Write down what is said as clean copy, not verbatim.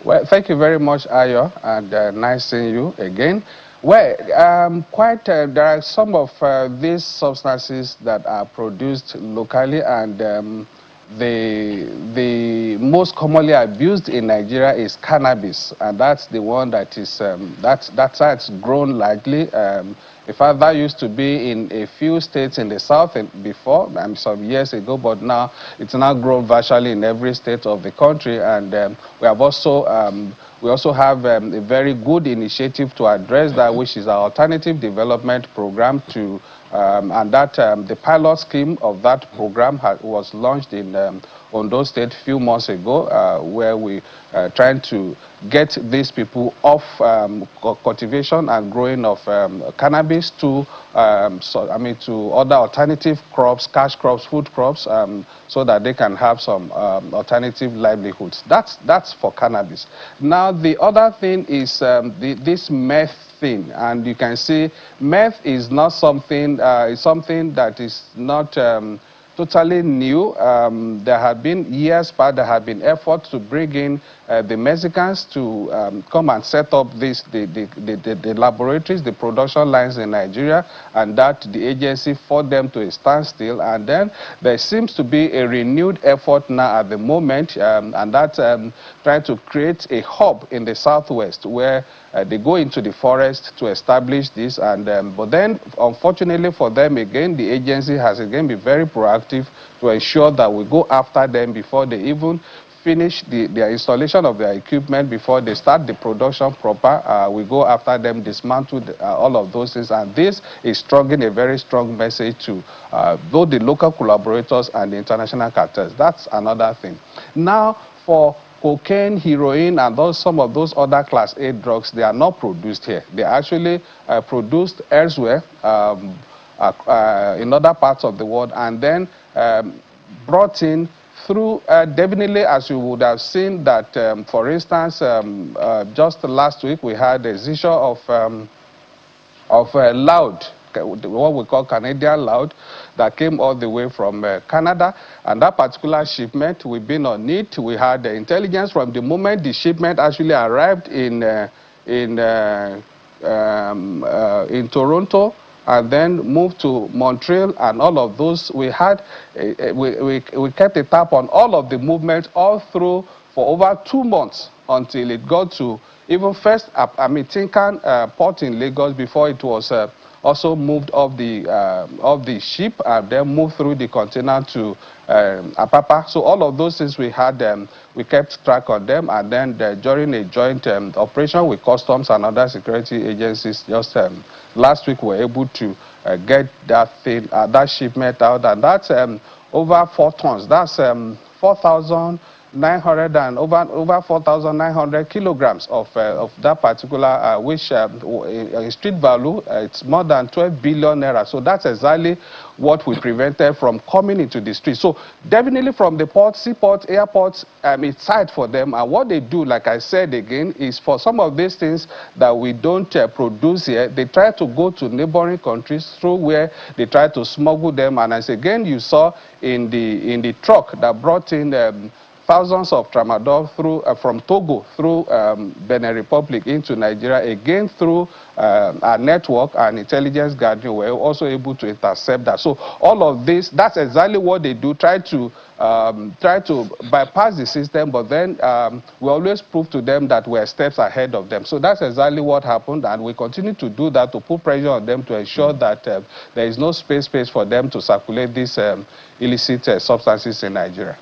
Well, thank you very much, Ayo, and nice seeing you again. Well, there are some of these substances that are produced locally, and the most commonly abused in Nigeria is cannabis, and that's the one that is that's how it's grown largely. In fact, that used to be in a few states in the south before, some years ago, but now it's now grown virtually in every state of the country, and we also have a very good initiative to address that, which is our alternative development program and the pilot scheme of that program was launched in Ondo State a few months ago, where we trying to get these people off cultivation and growing of cannabis to other alternative crops, cash crops, food crops, so that they can have some alternative livelihoods. That's for cannabis. Now the other thing is this meth thing, and you can see meth is not something it's something that is not totally new. There have been years back, there have been efforts to bring in the Mexicans to come and set up the laboratories, the production lines in Nigeria, and that the agency fought them to a standstill. And then there seems to be a renewed effort now at the moment, and that's trying to create a hub in the southwest where they go into the forest to establish this, and but then, unfortunately for them, again, the agency has again been very proactive to ensure that we go after them before they even finish their installation of their equipment, before they start the production proper. We go after them, dismantle all of those things, and this is sending a very strong message to both the local collaborators and the international cartels. That's another thing. Now, for cocaine, heroin, and some of those other Class A drugs, they are not produced here. They are actually produced elsewhere in other parts of the world, and then brought in through, definitely, as you would have seen that, for instance, just last week we had a seizure of loud, what we call Canadian loud, that came all the way from Canada. And that particular shipment, we've been on it. We had the intelligence from the moment the shipment actually arrived in Toronto, and then moved to Montreal, and all of those. We had we kept a tap on all of the movements all through for over 2 months, until it got to even first Tinkan port in Lagos, before it was also moved off the ship, and then moved through the container to Apapa. So all of those things we had, we kept track of them, and then during a joint operation with customs and other security agencies, just last week we were able to get that shipment out, and that's over 4 tons. That's 4,900 and over 4,900 kilograms of that particular, which in street value, it's more than 12 billion naira. So that's exactly what we prevented from coming into the street. So definitely from the port, seaport, airports, it's tight for them. And what they do, like I said again, is for some of these things that we don't produce here, they try to go to neighboring countries, through where they try to smuggle them. And as again you saw in the truck that brought in thousands of tramadol through from Togo through Benin Republic into Nigeria, again through our network and intelligence gathering, we're also able to intercept that. So all of this, that's exactly what they do, try to bypass the system, but then we always prove to them that we're steps ahead of them. So that's exactly what happened, and we continue to do that, to put pressure on them to ensure that there is no space for them to circulate these illicit substances in Nigeria.